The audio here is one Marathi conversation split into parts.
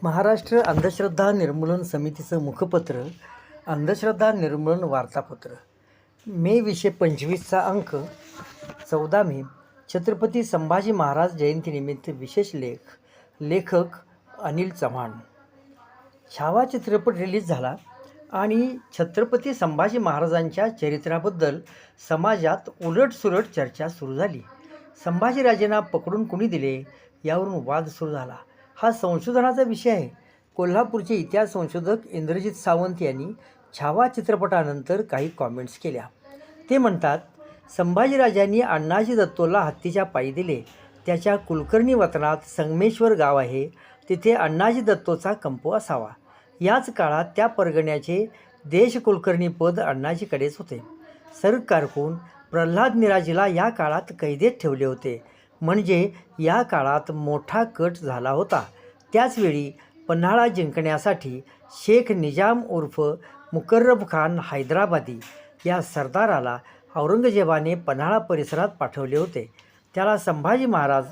महाराष्ट्र अंधश्रद्धा निर्मूलन समितीचं मुखपत्र अंधश्रद्धा निर्मूलन वार्तापत्र मे 2025चा अंक 14 मे. छत्रपती संभाजी महाराज जयंतीनिमित्त विशेष लेखक अनिल चव्हाण. छावा चित्रपट रिलीज झाला आणि छत्रपती संभाजी महाराजांच्या चरित्राबद्दल समाजात उलटसुलट चर्चा सुरू झाली. संभाजीराजेंना पकडून कुणी दिले यावरून वाद सुरू झाला. हा संशोधनाचा विषय आहे. कोल्हापूरचे इतिहास संशोधक इंद्रजित सावंत यांनी छावा चित्रपटानंतर काही कॉमेंट्स केल्या. ते म्हणतात, संभाजीराजांनी अण्णाजी दत्तोला हत्तीच्या पायी दिले. त्याच्या कुलकर्णी वतनात संगमेश्वर गाव आहे. तिथे अण्णाजी दत्तोचा कंपो असावा. याच काळात त्या परगण्याचे देशकुलकर्णी पद अण्णाजीकडेच होते. सर्ग कारकून प्रल्हाद निराजीला या काळात कैदेत ठेवले होते. म्हणजे या काळात मोठा कट झाला होता. त्याचवेळी पन्हाळा जिंकण्यासाठी शेख निजाम उर्फ मुकर्रब खान हैदराबादी या सरदाराला औरंगजेबाने पन्हाळा परिसरात पाठवले होते. त्याला संभाजी महाराज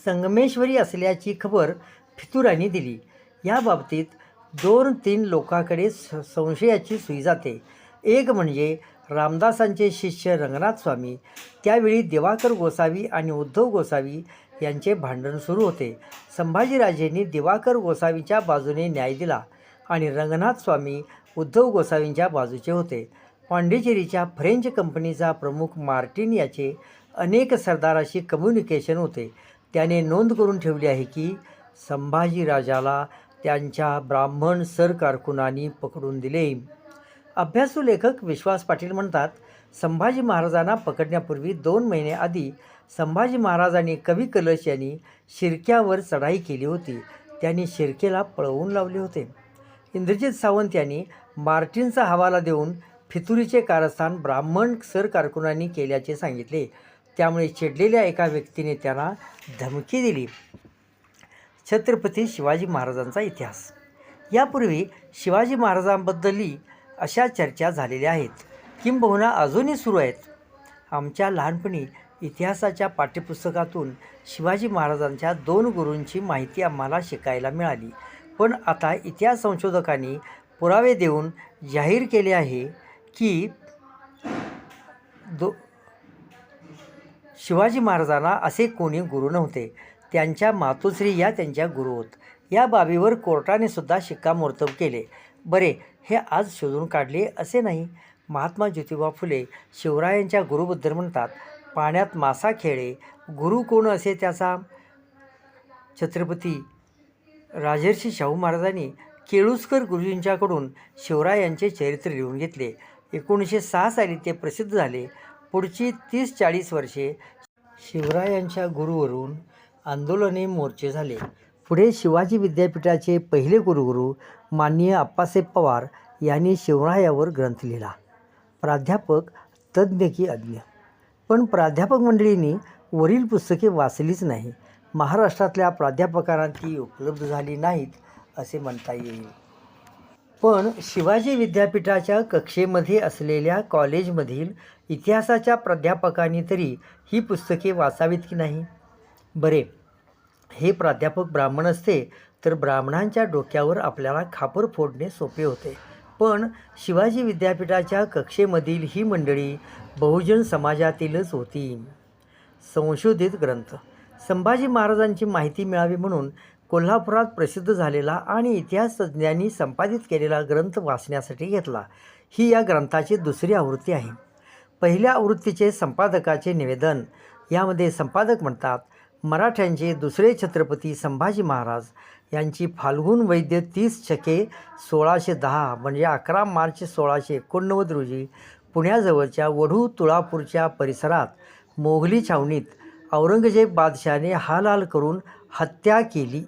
संगमेश्वरी असल्याची खबर फितुरांनी दिली. या बाबतीत 2-3 लोकांकडे संशयाची सुई जाते. एक म्हणजे रामदासांचे शिष्य रंगनाथ स्वामी. त्यावेळी दिवाकर गोसावी आणि उद्धव गोसावी यांचे भांडण सुरू होते. संभाजीराजेंनी दिवाकर गोसावीच्या बाजूने न्याय दिला आणि रंगनाथ स्वामी उद्धव गोसावींच्या बाजूचे होते. पांडिचेरीच्या फ्रेंच कंपनीचा प्रमुख मार्टिन याचे अनेक सरदाराशी कम्युनिकेशन होते. त्याने नोंद करून ठेवली आहे की संभाजीराजाला त्यांच्या ब्राह्मण सरकारकुनांनी पकडून दिले. अभ्यासू लेखक विश्वास पाटील म्हणतात, संभाजी महाराजांना पकडण्यापूर्वी 2 महिने आधी संभाजी महाराजांनी कवी कलश यांनी शिर्क्यावर चढाई केली होती. त्यांनी शिर्केला पळवून लावले होते. इंद्रजित सावंत यांनी मार्टिनचा हवाला देऊन फितुरीचे कारस्थान ब्राह्मण सरकारकुनांनी केल्याचे सांगितले. त्यामुळे चिडलेल्या एका व्यक्तीने त्यांना धमकी दिली. छत्रपती शिवाजी महाराजांचा इतिहास. यापूर्वी शिवाजी महाराजांबद्दलही अशा चर्चा झालेल्या आहेत, किंबहुना अजूनही सुरू आहेत. आमच्या लहानपणी इतिहासाच्या पाठ्यपुस्तकातून शिवाजी महाराजांच्या 2 गुरूंची माहिती आम्हाला शिकायला मिळाली. पण आता इतिहास संशोधकांनी पुरावे देऊन जाहीर केले आहे की शिवाजी महाराजांना असे कोणी गुरु नव्हते. त्यांच्या मातोश्री या त्यांच्या गुरु होत. या बाबीवर कोर्टाने सुद्धा शिक्कामोर्तब केले. बरे, हे आज शोधून काढले असे नाही. महात्मा ज्योतिबा फुले शिवरायांच्या गुरुबद्दल म्हणतात, पाण्यात मासा खेळे. गुरु कोण असे त्याचा? छत्रपती राजर्षी शाहू महाराजांनी केळुस्कर गुरुजींच्याकडून शिवरायांचे चरित्र लिहून घेतले. 1906 साली ते प्रसिद्ध झाले. पुढची 30-40 वर्षे शिवरायांच्या गुरुवरून आंदोलने, मोर्चे झाले. पुढे शिवाजी विद्यापीठाचे पहिले कुलगुरू माननीय अप्पासाहेब पवार यांनी शिवरायावर ग्रंथ लिहिला. प्राध्यापक तज्ज्ञ की अज्ञ. पण प्राध्यापक मंडळींनी वरील पुस्तके वाचलीच नाही. महाराष्ट्रातल्या प्राध्यापकांना ती उपलब्ध झाली नाहीत असे म्हणता येईल. पण शिवाजी विद्यापीठाच्या कक्षेमध्ये असलेल्या कॉलेजमधील इतिहासाच्या प्राध्यापकांनी तरी ही पुस्तके वाचावीत की नाही? बरे, हे प्राध्यापक ब्राह्मण असते तर ब्राह्मणांच्या डोक्यावर आपल्याला खापर फोडणे सोपे होते. पण शिवाजी विद्यापीठाच्या कक्षेमधील ही मंडळी बहुजन समाजातीलच होती. संशोधित ग्रंथ. संभाजी महाराजांची माहिती मिळावी म्हणून कोल्हापुरात प्रसिद्ध झालेला आणि इतिहास तज्ज्ञांनी संपादित केलेला ग्रंथ वाचण्यासाठी घेतला. ही या ग्रंथाची 2री आवृत्ती आहे. पहिल्या आवृत्तीचे संपादकाचे निवेदन. यामध्ये संपादक म्हणतात, मराठ्यांचे दुसरे छत्रपती संभाजी महाराज यांची फाल्गुन वैद्य 30 शके 1610 म्हणजे 11 मार्च 1689 रोजी पुण्याजवळच्या वढू तुळापूरच्या परिसरात मोघली छावणीत औरंगजेब बादशाहाने हाल करून हत्या केली.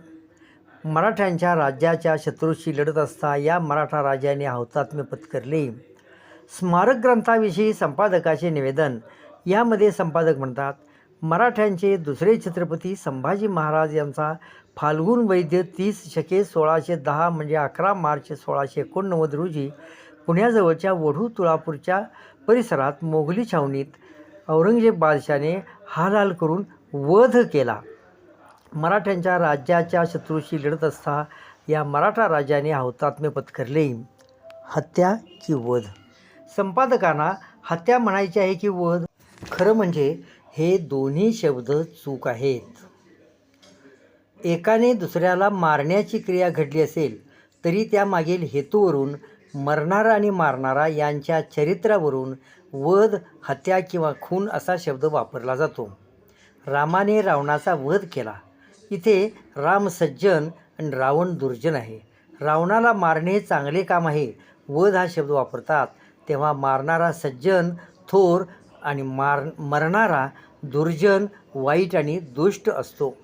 मराठ्यांच्या राज्याच्या शत्रूशी लढत असता या मराठा राजाने हौतात्म्य पत्करले. स्मारक ग्रंथाविषयी संपादकाचे निवेदन. यामध्ये संपादक म्हणतात, मराठ्यांचे दुसरे छत्रपती संभाजी महाराज यांचा फाल्गुन वैद्य 30 शके 1610 म्हणजे 11 मार्च 1689 रोजी पुण्याजवळच्या वढू तुळापूरच्या परिसरात मोघली छावणीत औरंगजेब बादशाहाने हाल करून वध केला. मराठ्यांच्या राज्याच्या शत्रूशी लढत असता या मराठा राजाने हौतात्म्य पत्करले. हत्या की वध? संपादकांना हत्या म्हणायची आहे की वध? खरं म्हणजे हे दोन्ही शब्द चूक आहेत. एकाने दुसऱ्याला मारण्याची क्रिया घडली असेल तरी त्यामागील हेतूवरून, मरणारा आणि मारणारा यांच्या चरित्रावरून वध, हत्या किंवा खून असा शब्द वापरला जातो. रामाने रावणाचा वध केला. इथे राम सज्जन आणि रावण दुर्जन आहे. रावणाला मारणे हे चांगले काम आहे. वध हा शब्द वापरतात तेव्हा मारणारा सज्जन थोर आणि मरणारा दुर्जन वाईट आणि दुष्ट असतो.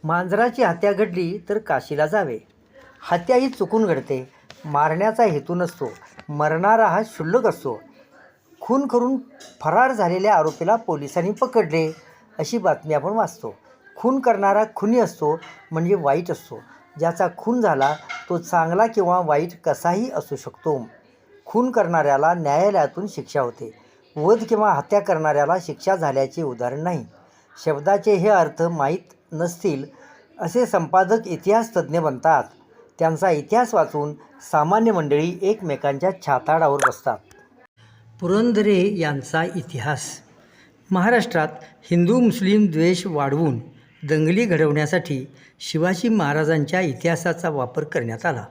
मांजराची हत्या घडली तर काशीला जावे. हत्या ही चुकून घडते. मारण्याचा हेतू नसतो. मरणारा हा क्षुल्लक असतो. खून करून फरार झालेल्या आरोपीला पोलिसांनी पकडले अशी बातमी आपण वाचतो. खून करणारा खुनी असतो म्हणजे वाईट असतो. ज्याचा खून झाला तो चांगला किंवा वाईट कसाही असू शकतो. खून करणाऱ्याला न्यायालयातून शिक्षा होते. वध किंवा हत्या करणाऱ्याला शिक्षा झाल्याचे उदाहरण नाही. शब्दाचे हे अर्थ माहीत नसतील असे संपादक इतिहास तज्ज्ञ बनतात. त्यांचा इतिहास वाचून सामान्य मंडळी एकमेकांच्या छाताडावर बसतात. पुरंदरे यांचा इतिहास. महाराष्ट्रात हिंदू मुस्लिम द्वेष वाढवून दंगली घडवण्यासाठी शिवाजी महाराजांच्या इतिहासाचा वापर करण्यात आला.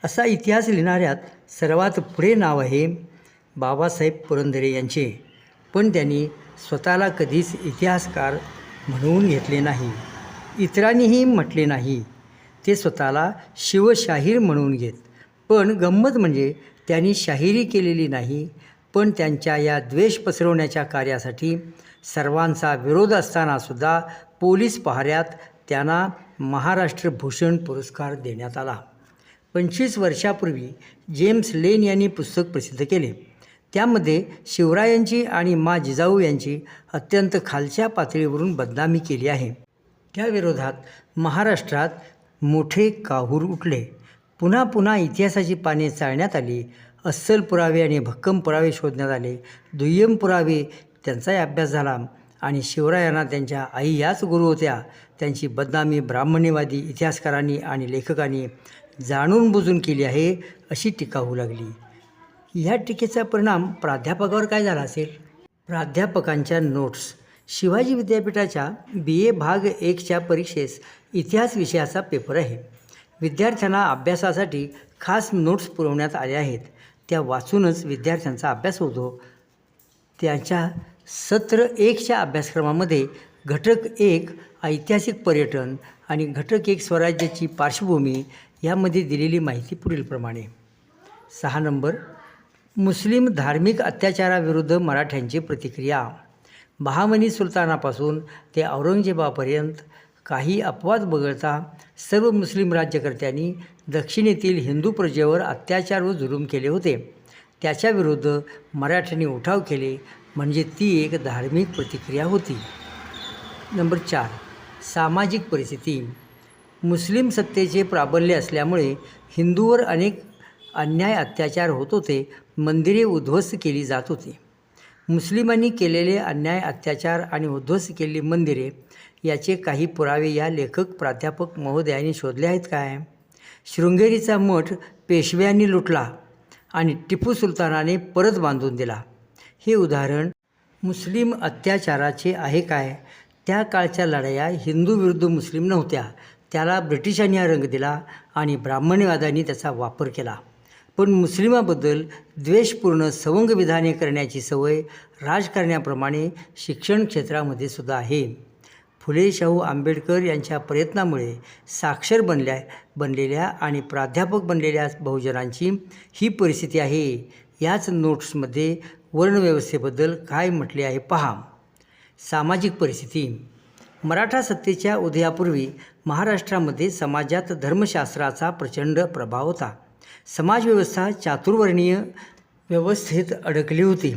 असा इतिहास लिहिणाऱ्यात सर्वात पुढे नाव आहे बाबासाहेब पुरंदरे यांचे. पण त्यांनी स्वतःला कधीच इतिहासकार म्हणवून घेतले नाही. इतरांनीही म्हटले नाही. ते स्वतःला शिवशाहीर म्हणून घेत. पण गंमत म्हणजे त्यांनी शाहिरी केलेली नाही. पण त्यांच्या या द्वेष पसरवण्याच्या कार्यासाठी सर्वांचा विरोध असतानासुद्धा पोलीस पहाऱ्यात त्यांना महाराष्ट्र भूषण पुरस्कार देण्यात आला. 25 वर्षापूर्वी जेम्स लेन यांनी पुस्तक प्रसिद्ध केले. त्यामध्ये शिवरायांची आणि मा जिजाऊ यांची अत्यंत खालच्या पातळीवरून बदनामी केली आहे. त्या विरोधात महाराष्ट्रात मोठे काहूर उठले. पुन्हा पुन्हा इतिहासाची पाने चाळण्यात आली. अस्सल पुरावे आणि भक्कम पुरावे शोधण्यात आले. दुय्यम पुरावे त्यांचाही अभ्यास झाला आणि शिवरायांना त्यांच्या आई याच गुरु होत्या. त्यांची बदनामी ब्राह्मणीवादी इतिहासकारांनी आणि लेखकांनी जाणून बुजून केली आहे अशी टीका होऊ लागली. ह्या टीकेचा परिणाम प्राध्यापकावर काय झाला असेल? प्राध्यापकांच्या नोट्स. शिवाजी विद्यापीठाच्या BA भाग 1च्या परीक्षेस इतिहास विषयाचा पेपर आहे. विद्यार्थ्यांना अभ्यासासाठी खास नोट्स पुरवण्यात आल्या आहेत. त्या वाचूनच विद्यार्थ्यांचा अभ्यास होतो. त्यांच्या सत्र 1च्या अभ्यासक्रमामध्ये घटक 1 ऐतिहासिक पर्यटन आणि घटक 1 स्वराज्याची पार्श्वभूमी यामध्ये दिलेली माहिती पुढीलप्रमाणे. 6 नंबर, मुस्लिम धार्मिक अत्याचाराविरुद्ध मराठ्यांची प्रतिक्रिया. बहामनी सुलतानापासून ते औरंगजेबापर्यंत काही अपवाद वगळता सर्व मुस्लिम राज्यकर्त्यांनी दक्षिणेतील हिंदू प्रजेवर अत्याचार व जुलूम केले होते. त्याच्याविरुद्ध मराठ्यांनी उठाव केले म्हणजे ती एक धार्मिक प्रतिक्रिया होती. नंबर 4, सामाजिक परिस्थिती. मुस्लिम सत्तेचे प्राबल्य असल्यामुळे हिंदूवर अनेक अन्याय अत्याचार होत होते. मंदिरे उद्ध्वस्त केली जात होती. मुस्लिमांनी केलेले अन्याय अत्याचार आणि उद्ध्वस्त केलेली मंदिरे याचे काही पुरावे या लेखक प्राध्यापक महोदयांनी शोधले आहेत काय? शृंगेरीचा मठ पेशव्यांनी लुटला आणि टिपू सुलतानाने परत बांधून दिला. हे उदाहरण मुस्लिम अत्याचाराचे आहे काय? त्या काळच्या लढाया हिंदू विरुद्ध मुस्लिम नव्हत्या. त्याला ब्रिटिशांनी हा रंग दिला आणि ब्राह्मणवादांनी त्याचा वापर केला. पण मुस्लिमाबद्दल द्वेषपूर्ण सवंग विधाने करण्याची सवय राजकारण्याप्रमाणे शिक्षण क्षेत्रामध्ये सुद्धा आहे. फुले शाहू आंबेडकर यांच्या प्रयत्नामुळे साक्षर बनलेल्या आणि प्राध्यापक बनलेल्या बहुजनांची ही परिस्थिती आहे. याच नोट्समध्ये वर्णव्यवस्थेबद्दल काय म्हटले आहे पहा. सामाजिक परिस्थिती. मराठा सत्तेच्या उदयापूर्वी महाराष्ट्रामध्ये समाजात धर्मशास्त्राचा प्रचंड प्रभाव होता. समाजव्यवस्था चातुर्वर्णीय व्यवस्थेत अडकली होती.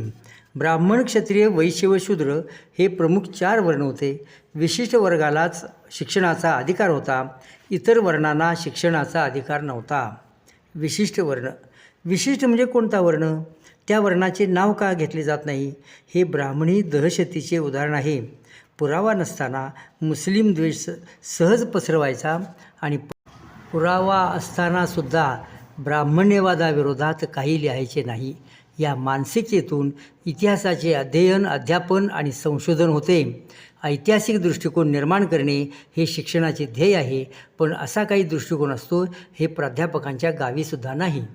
ब्राह्मण, क्षत्रिय, वैश्य व शूद्र हे प्रमुख 4 वर्ण होते. विशिष्ट वर्गालाच शिक्षणाचा अधिकार होता. इतर वर्णांना शिक्षणाचा अधिकार नव्हता. विशिष्ट वर्ण. विशिष्ट म्हणजे कोणता वर्ण? त्या वर्णाचे नाव का घेतले जात नाही? हे ब्राह्मणी दहशतीचे उदाहरण आहे. पुरावा नसताना मुस्लिम द्वेष सहज पसरवायचा आणि पुरावा असतानासुद्धा ब्राह्मण्यवादाविरोधात काही लिहायचे नाही. या मानसिकतेतून इतिहासाचे अध्ययन, अध्यापन आणि संशोधन होते. ऐतिहासिक दृष्टिकोन निर्माण करणे हे शिक्षणाचे ध्येय आहे, पण असा काही दृष्टिकोन असतो हे प्राध्यापकांच्या गावीसुद्धा नाही.